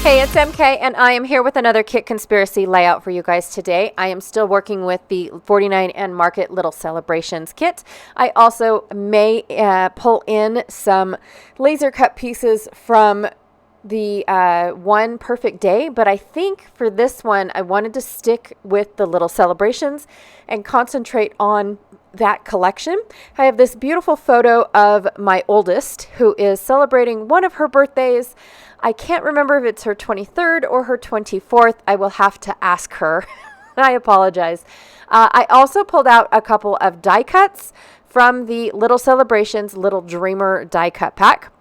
Hey, it's MK, and I am here with another Kit Conspiracy layout for you guys today. I am still working with the 49 and Market Little Celebrations kit. I also may pull in some laser cut pieces from the One Perfect Day, but I think for this one, I wanted to stick with the Little Celebrations and concentrate on that collection. I have this beautiful photo of my oldest who is celebrating one of her birthdays. I can't remember if it's her 23rd or her 24th. I will have to ask her. I apologize. I also pulled out a couple of die cuts from the Little Celebrations Little Dreamer die cut pack.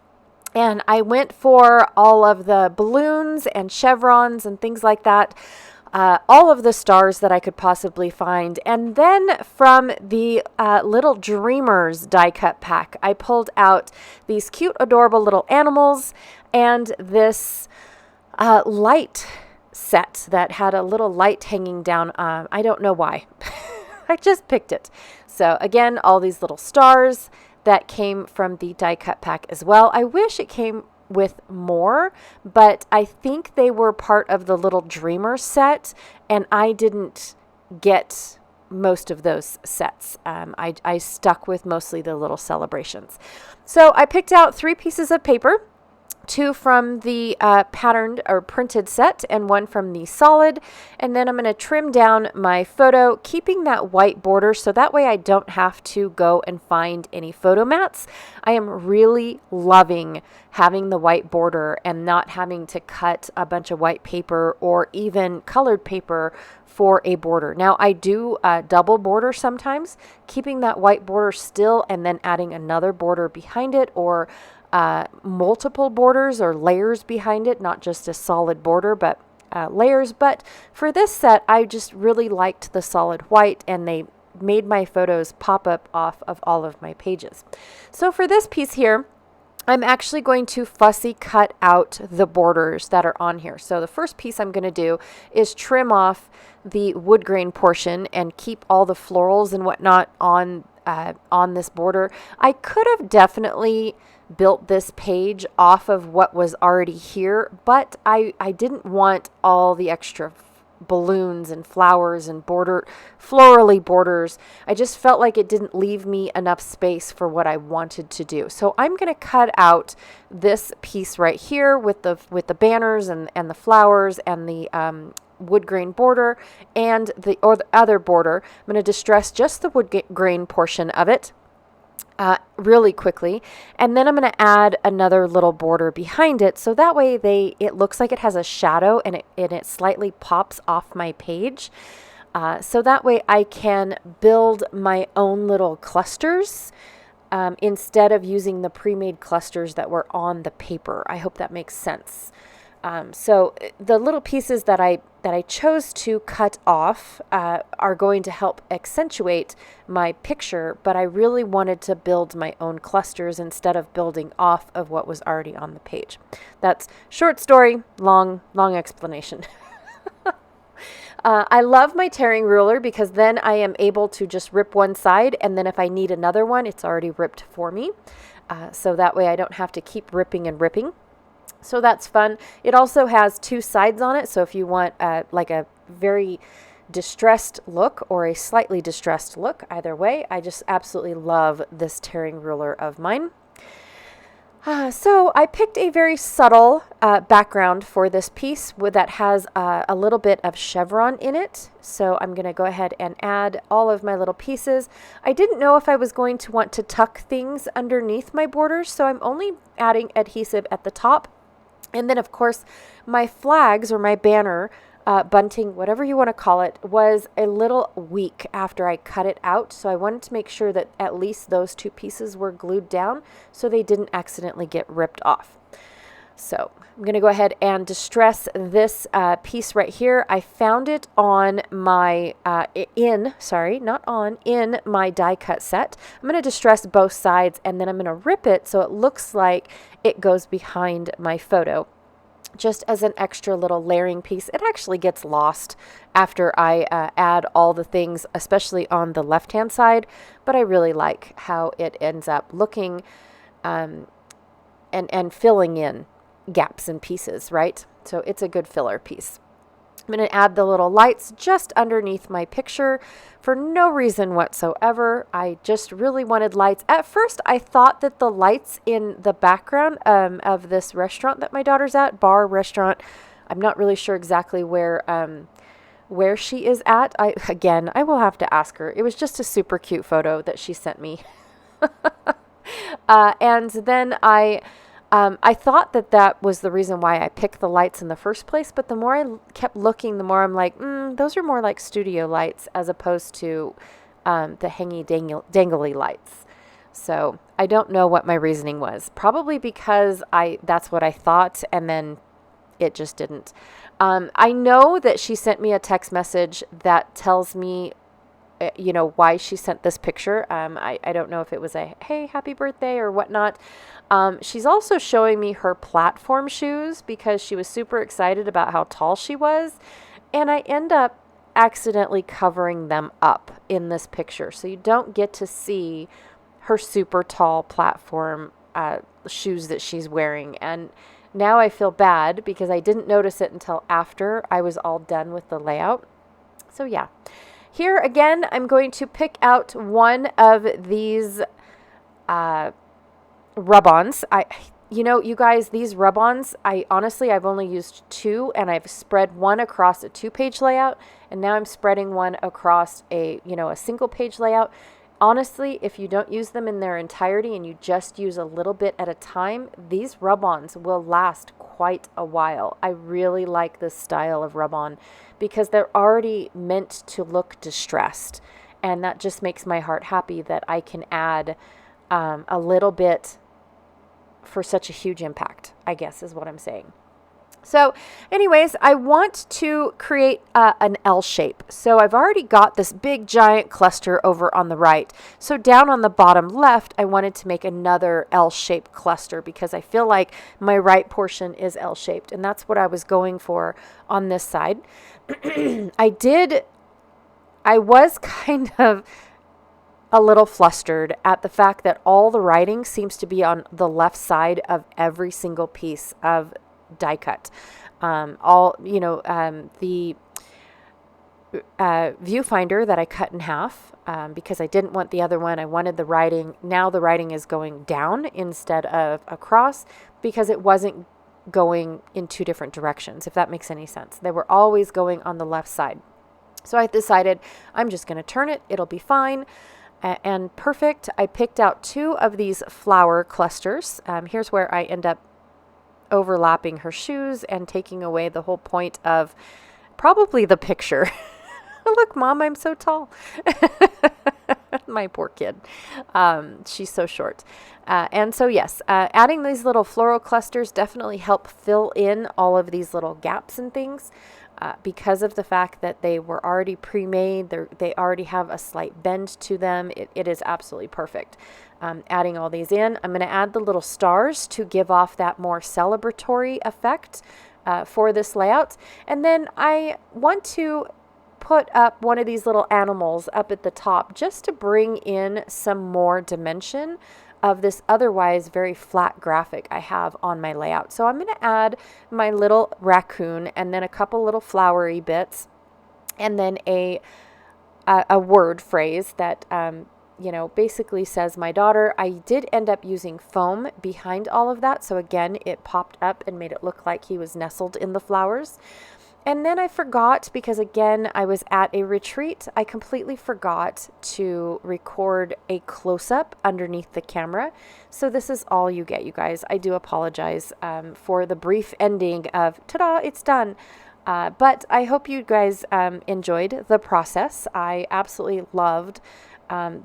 And I went for all of the balloons and chevrons and things like that. All of the stars that I could possibly find. And then from the Little Dreamers die cut pack, I pulled out these cute, adorable little animals and this light set that had a little light hanging down. I don't know why. I just picked it. So again, all these little stars that came from the die cut pack as well. I wish it came with more, but I think they were part of the Little Dreamer set, and I didn't get most of those sets. I stuck with mostly the Little Celebrations. So I picked out 3 pieces of paper, 2 from the patterned or printed set and 1 from the solid. And then I'm going to trim down my photo, keeping that white border so that way I don't have to go and find any photo mats. I am really loving having the white border and not having to cut a bunch of white paper or even colored paper for a border. Now I do double border sometimes, keeping that white border still and then adding another border behind it, or multiple borders or layers behind it, not just a solid border, but layers. But for this set, I just really liked the solid white, and they made my photos pop up off of all of my pages. So for this piece here, I'm actually going to fussy cut out the borders that are on here. So the first piece I'm going to do is trim off the wood grain portion and keep all the florals and whatnot on this border. I could have definitely built this page off of what was already here, but I didn't want all the extra balloons and flowers and florally borders. I just felt like it didn't leave me enough space for what I wanted to do. So I'm going to cut out this piece right here with the banners and the flowers and the wood grain border and the other border. I'm going to distress just the wood grain portion of it really quickly, and then I'm going to add another little border behind it, so that way it looks like it has a shadow and it slightly pops off my page, so that way I can build my own little clusters instead of using the pre-made clusters that were on the paper. I hope that makes sense. So the little pieces that I chose to cut off are going to help accentuate my picture, but I really wanted to build my own clusters instead of building off of what was already on the page. That's short story, long explanation. I love my tearing ruler because then I am able to just rip one side, and then if I need another one, it's already ripped for me. So that way I don't have to keep ripping and ripping. So that's fun. It also has 2 sides on it. So if you want like a very distressed look or a slightly distressed look, either way, I just absolutely love this tearing ruler of mine. So I picked a very subtle background for this piece that has a little bit of chevron in it. So I'm going to go ahead and add all of my little pieces. I didn't know if I was going to want to tuck things underneath my borders, so I'm only adding adhesive at the top. And then, of course, my flags or my banner, bunting, whatever you want to call it, was a little weak after I cut it out. So I wanted to make sure that at least those 2 pieces were glued down so they didn't accidentally get ripped off. So I'm going to go ahead and distress this piece right here. I found it on my, in my die cut set. I'm going to distress both sides, and then I'm going to rip it so it looks like it goes behind my photo, just as an extra little layering piece. It actually gets lost after I add all the things, especially on the left-hand side, but I really like how it ends up looking and filling in gaps and pieces, right? So it's a good filler piece. I'm going to add the little lights just underneath my picture for no reason whatsoever. I just really wanted lights. At first, I thought that the lights in the background of this restaurant that my daughter's at, bar, restaurant, I'm not really sure exactly where she is at. I will have to ask her. It was just a super cute photo that she sent me. And then I thought that was the reason why I picked the lights in the first place, but the more I kept looking, the more I'm like, those are more like studio lights as opposed to the hangy dangly lights. So I don't know what my reasoning was. Probably because that's what I thought, and then it just didn't. I know that she sent me a text message that tells me why she sent this picture. I don't know if it was a, hey, happy birthday or whatnot. She's also showing me her platform shoes because she was super excited about how tall she was. And I end up accidentally covering them up in this picture. So you don't get to see her super tall platform shoes that she's wearing. And now I feel bad because I didn't notice it until after I was all done with the layout. So yeah. Here again, I'm going to pick out one of these rub-ons. You guys, these rub-ons, I've only used 2, and I've spread one across a 2-page layout, and now I'm spreading one across a single-page layout. Honestly, if you don't use them in their entirety and you just use a little bit at a time, these rub-ons will last quite a while. I really like this style of rub-on because they're already meant to look distressed. And that just makes my heart happy that I can add a little bit for such a huge impact, I guess is what I'm saying. So anyways, I want to create an L shape. So I've already got this big giant cluster over on the right. So down on the bottom left, I wanted to make another L-shaped cluster because I feel like my right portion is L-shaped. And that's what I was going for on this side. I was kind of a little flustered at the fact that all the writing seems to be on the left side of every single piece of die cut. The viewfinder that I cut in half because I didn't want the other one. I wanted the writing. Now the writing is going down instead of across because it wasn't going in 2 different directions, if that makes any sense. They were always going on the left side. So I decided I'm just going to turn it. It'll be fine. And perfect. I picked out 2 of these flower clusters. Here's where I end up overlapping her shoes and taking away the whole point of probably the picture. Look, Mom, I'm so tall. My poor kid. She's so short. And so, yes, adding these little floral clusters definitely help fill in all of these little gaps and things because of the fact that they were already pre-made. They already have a slight bend to them. It is absolutely perfect. Adding all these in. I'm going to add the little stars to give off that more celebratory effect for this layout. And then I want to put up one of these little animals up at the top just to bring in some more dimension of this otherwise very flat graphic I have on my layout. So I'm going to add my little raccoon and then a couple little flowery bits and then a word phrase that basically says my daughter. I did end up using foam behind all of that. So again, it popped up and made it look like he was nestled in the flowers. And then I forgot, because again, I was at a retreat, I completely forgot to record a close-up underneath the camera. So this is all you get, you guys. I do apologize for the brief ending of, ta-da, it's done. But I hope you guys enjoyed the process. I absolutely loved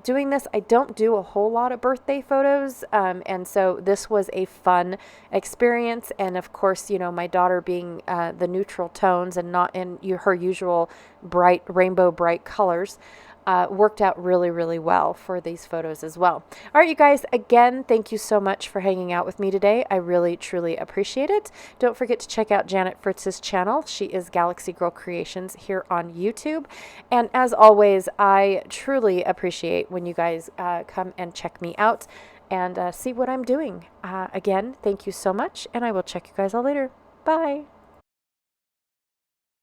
doing this. I don't do a whole lot of birthday photos, and so this was a fun experience. And of course, my daughter being the neutral tones and not in her usual bright rainbow bright colors, worked out really, really well for these photos as well. All right, you guys, again, thank you so much for hanging out with me today. I really, truly appreciate it. Don't forget to check out Janet Fritz's channel. She is Galaxy Girl Creations here on YouTube. And as always, I truly appreciate when you guys come and check me out. and see what I'm doing. Again, thank you so much, and I will check you guys all later. Bye.